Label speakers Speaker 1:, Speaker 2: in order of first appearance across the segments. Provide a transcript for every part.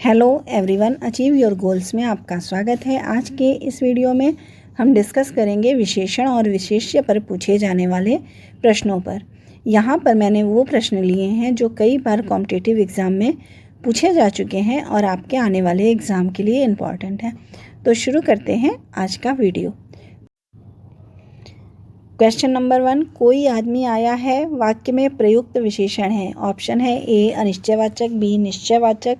Speaker 1: Hello everyone, achieve your goals में आपका स्वागत है। आज के इस वीडियो में हम डिस्कस करेंगे विशेषण और विशेष्य पर पूछे जाने वाले प्रश्नों पर। यहाँ पर मैंने वो प्रश्न लिए हैं जो कई बार कॉम्पिटिटिव एग्ज़ाम में पूछे जा चुके हैं और आपके आने वाले एग्ज़ाम के लिए इम्पॉर्टेंट हैं। तो शुरू करते हैं आज का वीडियो। क्वेश्चन नंबर 1, कोई आदमी आया है, वाक्य में प्रयुक्त विशेषण है। ऑप्शन है ए अनिश्चयवाचक, बी निश्चयवाचक,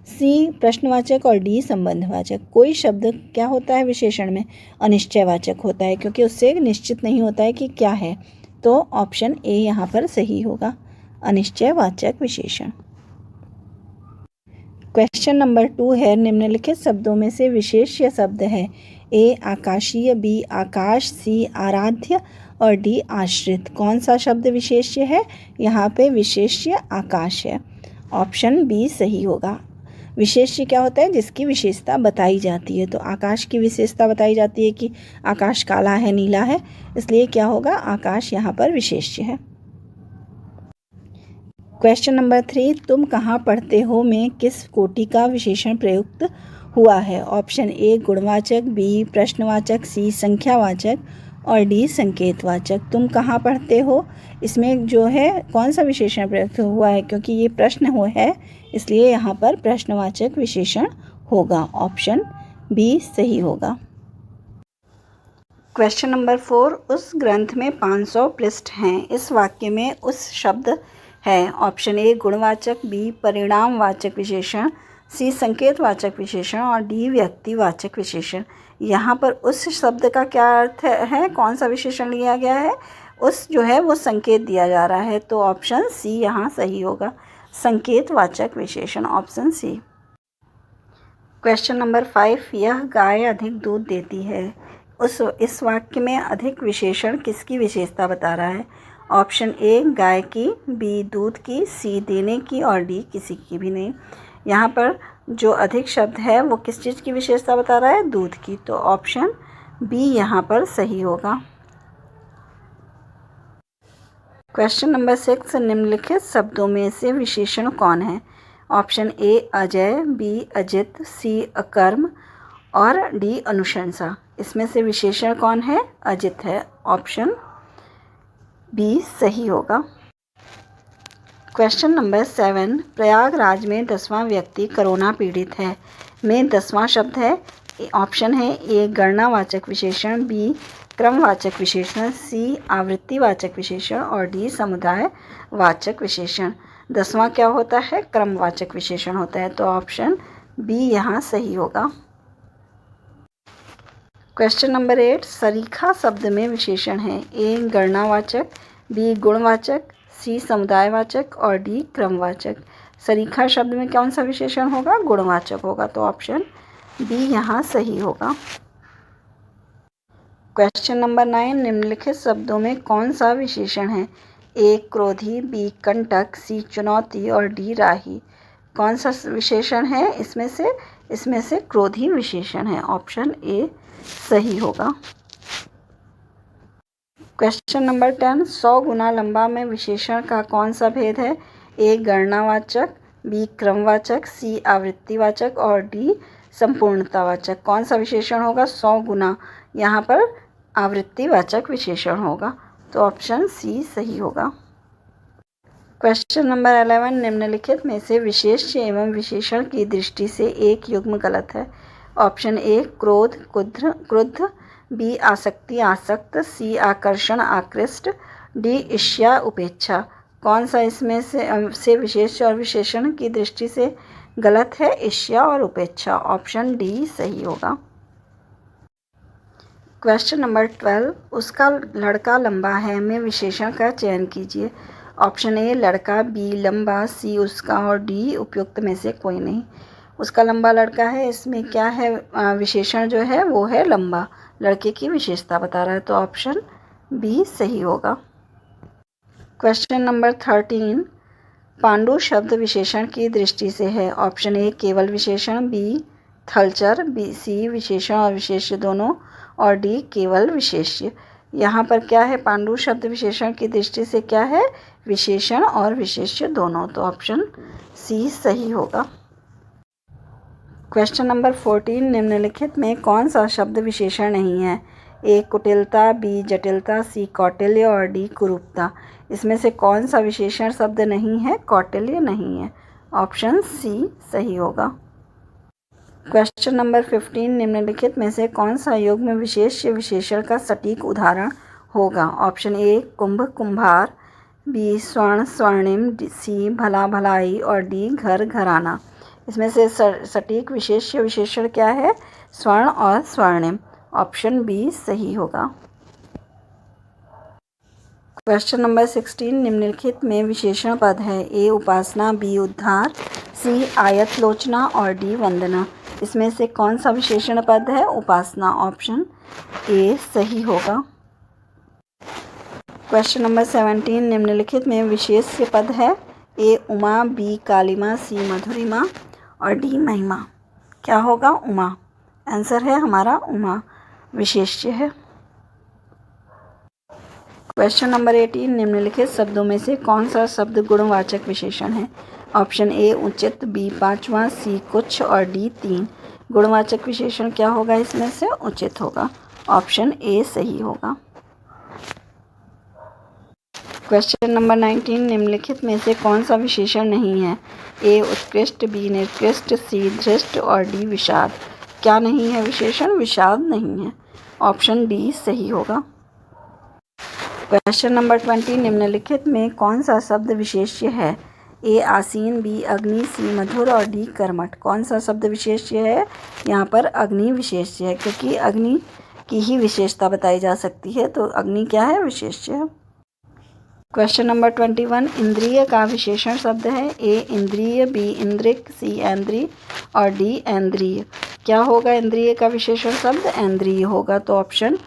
Speaker 1: सी प्रश्नवाचक और डी संबंधवाचक। कोई शब्द क्या होता है विशेषण में? अनिश्चयवाचक होता है, क्योंकि उससे निश्चित नहीं होता है कि क्या है। तो ऑप्शन ए यहाँ पर सही होगा, अनिश्चयवाचक विशेषण। क्वेश्चन नंबर 2 है, निम्नलिखित शब्दों में से विशेष्य शब्द है। ए आकाशीय, बी आकाश, सी आराध्य और डी आश्रित। कौन सा शब्द विशेष्य है? यहाँ पे विशेष्य आकाश है। ऑप्शन बी सही होगा। विशेष्य क्या होता है? जिसकी विशेषता बताई जाती है। तो आकाश की विशेषता बताई जाती है कि आकाश काला है, नीला है, इसलिए क्या होगा? आकाश यहाँ पर विशेष्य है। क्वेश्चन नंबर 3, तुम कहाँ पढ़ते हो में किस कोटि का विशेषण प्रयुक्त हुआ है? ऑप्शन ए गुणवाचक, बी प्रश्नवाचक, सी संख्यावाचक और डी संकेतवाचक। तुम कहाँ पढ़ते हो, इसमें जो है कौन सा विशेषण प्रयुक्त हुआ है? क्योंकि ये प्रश्न है, इसलिए यहाँ पर प्रश्नवाचक विशेषण होगा। ऑप्शन बी सही होगा। क्वेश्चन नंबर 4, उस ग्रंथ में 500 पृष्ठ हैं, इस वाक्य में उस शब्द है। ऑप्शन ए गुणवाचक, बी परिणामवाचक विशेषण, सी संकेतवाचक विशेषण और डी व्यक्तिवाचक विशेषण। यहाँ पर उस शब्द का क्या अर्थ है? कौन सा विशेषण लिया गया है? उस जो है वो संकेत दिया जा रहा है, तो ऑप्शन सी यहाँ सही होगा, संकेतवाचक विशेषण, ऑप्शन सी। क्वेश्चन नंबर 5, यह गाय अधिक दूध देती है, इस वाक्य में अधिक विशेषण किसकी विशेषता बता रहा है? ऑप्शन ए गाय की, बी दूध की, सी देने की और डी किसी की भी नहीं। यहाँ पर जो अधिक शब्द है वो किस चीज़ की विशेषता बता रहा है? दूध की, तो ऑप्शन बी यहाँ पर सही होगा। क्वेश्चन नंबर 6, निम्नलिखित शब्दों में से विशेषण कौन है? Option A Ajay, B Ajit, C अकर्म और डी अनुशंसा। इसमें से विशेषण कौन है? अजित है, ऑप्शन बी सही होगा। क्वेश्चन नंबर 7, प्रयागराज में 10वां व्यक्ति कोरोना पीड़ित है में 10वां शब्द है। ऑप्शन है ए गणनावाचक विशेषण, बी क्रमवाचक विशेषण, सी आवृत्तिवाचक विशेषण और डी समुदायवाचक विशेषण। 10वां क्या होता है? क्रमवाचक विशेषण होता है, तो ऑप्शन बी यहाँ सही होगा। क्वेश्चन नंबर 8, सरीखा शब्द में विशेषण है। ए गणनावाचक, बी गुणवाचक, सी समुदायवाचक और डी क्रमवाचक। सरीखा शब्द में कौन सा विशेषण होगा? गुणवाचक होगा, तो ऑप्शन बी यहाँ सही होगा। क्वेश्चन नंबर 9, निम्नलिखित शब्दों में कौन सा विशेषण है? ए क्रोधी, बी कंटक, सी चुनौती और डी राही। कौन सा विशेषण है इसमें से क्रोधी विशेषण है, ऑप्शन ए सही होगा। क्वेश्चन नंबर 10, 100 गुना लंबा में विशेषण का कौन सा भेद है? ए गणनावाचक, बी क्रमवाचक, सी आवृत्तिवाचक और डी संपूर्णतावाचक। कौन सा विशेषण होगा? 100 गुना, यहाँ पर आवृत्तिवाचक विशेषण होगा, तो ऑप्शन सी सही होगा। क्वेश्चन नंबर 11, निम्नलिखित में से विशेष्य एवं विशेषण की दृष्टि से एक युग्म गलत है। ऑप्शन ए क्रोध क्रुद्ध, बी आसक्ति आसक्त, सी आकर्षण आकृष्ट, डी ईर्ष्या उपेक्षा। कौन सा इसमें से विशेष्य और विशेषण की दृष्टि से गलत है? ईर्ष्या और उपेक्षा, ऑप्शन डी सही होगा। क्वेश्चन नंबर 12, उसका लड़का लंबा है में विशेषण का चयन कीजिए। ऑप्शन ए लड़का, बी लंबा, सी उसका और डी उपयुक्त में से कोई नहीं। उसका लंबा लड़का है, इसमें क्या है? विशेषण जो है वो है लंबा, लड़के की विशेषता बता रहा है, तो ऑप्शन बी सही होगा। क्वेश्चन नंबर 13, पांडु शब्द विशेषण की दृष्टि से है। ऑप्शन ए केवल विशेषण, बी थलचर, बी सी विशेषण और विशेष्य दोनों और डी केवल विशेष्य। यहाँ पर क्या है? पांडु शब्द विशेषण की दृष्टि से क्या है? विशेषण और विशेष्य दोनों, तो ऑप्शन सी सही होगा। क्वेश्चन नंबर 14, निम्नलिखित में कौन सा शब्द विशेषण नहीं है? ए कुटिलता, बी जटिलता, सी कौटिल्य और डी कुरूपता। इसमें से कौन सा विशेषण शब्द नहीं है? कौटिल्य नहीं है। ऑप्शन सी सही होगा। क्वेश्चन नंबर 15, निम्नलिखित में से कौन सा युग्म विशेष्य विशेषण का सटीक उदाहरण होगा? Option A Kumbh Kumbhar, B स्वर्ण स्वर्णिम, सी भला भलाई और डी घर घराना। इसमें से सटीक विशेष्य विशेषण क्या है? स्वर्ण और स्वर्णिम। ऑप्शन बी सही होगा। क्वेश्चन नंबर 16, निम्नलिखित में विशेषण पद है? ए उपासना, बी उद्धार, सी आयत लोचना और डी वंदना। इसमें से कौन सा विशेषण पद है? उपासना। ऑप्शन ए सही होगा। क्वेश्चन नंबर 17, निम्नलिखित में विशेष्य पद है? ए उमा, बी कालिमा, सी मधुरिमा और डी महिमा। क्या होगा? उमा। आंसर है हमारा उमा विशेष्य है। क्वेश्चन नंबर 18, निम्नलिखित शब्दों में से कौन सा शब्द गुणवाचक विशेषण है? ऑप्शन ए उचित, बी पांचवा, सी कुछ और डी तीन। गुणवाचक विशेषण क्या होगा? इसमें से उचित होगा। ऑप्शन ए सही होगा। क्वेश्चन नंबर 19, निम्नलिखित में से कौन सा विशेषण नहीं है? ए उत्कृष्ट, बी निकृष्ट, सी धृष्ट और डी विषाद। क्या नहीं है विशेषण? विषाद नहीं है। ऑप्शन डी सही होगा। क्वेश्चन नंबर 20, निम्नलिखित में कौन सा शब्द विशेष्य है? ए आसीन, बी अग्नि, सी मधुर और डी कर्मठ। कौन सा शब्द विशेष्य है? यहाँ पर अग्नि विशेष्य है, क्योंकि अग्नि की ही विशेषता बताई जा सकती है, तो अग्नि क्या है? विशेष्य है। क्वेश्चन नंबर 21, इंद्रिय का विशेषण शब्द है? ए इंद्रिय, बी इंद्रिक, सी ऐन्द्रिय और डी ऐन्द्रिय। क्या होगा इंद्रिय का विशेषण शब्द? ऐन्द्रिय होगा, तो ऑप्शन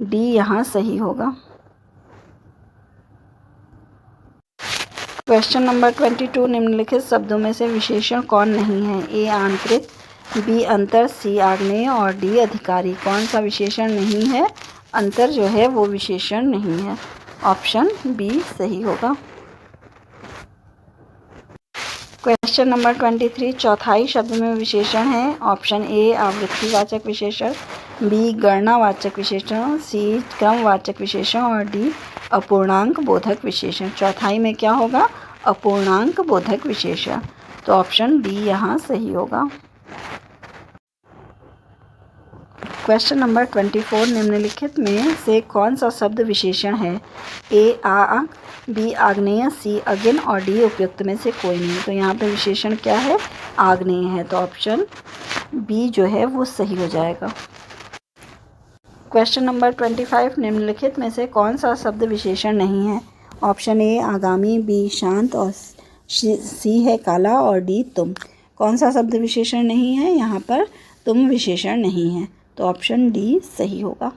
Speaker 1: डी यहाँ सही होगा। क्वेश्चन नंबर 22, निम्नलिखित शब्दों में से विशेषण कौन नहीं है? ए आंतरिक, बी अंतर, सी आग्नेय और डी अधिकारी। कौन सा विशेषण नहीं है? अंतर जो है वो विशेषण नहीं है। ऑप्शन बी सही होगा। क्वेश्चन नंबर 23, चौथाई शब्द में विशेषण है? ऑप्शन ए आवृत्तिवाचक विशेषण, बी गणनावाचक विशेषण, सी क्रमवाचक विशेषण और डी अपूर्णांक बोधक विशेषण। चौथाई में क्या होगा? अपूर्णांक बोधक विशेषण, तो ऑप्शन डी यहाँ सही होगा। क्वेश्चन नंबर 24, निम्नलिखित में से कौन सा शब्द विशेषण है? ए आग, बी आग्नेय, सी अग्नि और डी उपयुक्त में से कोई नहीं। तो यहाँ पे विशेषण क्या है? आग्नेय है, तो ऑप्शन बी जो है वो सही हो जाएगा। क्वेश्चन नंबर 25, निम्नलिखित में से कौन सा शब्द विशेषण नहीं है? ऑप्शन ए आगामी, बी शांत और सी है काला और डी तुम। कौन सा शब्द विशेषण नहीं है? यहाँ पर तुम विशेषण नहीं है, तो ऑप्शन डी सही होगा।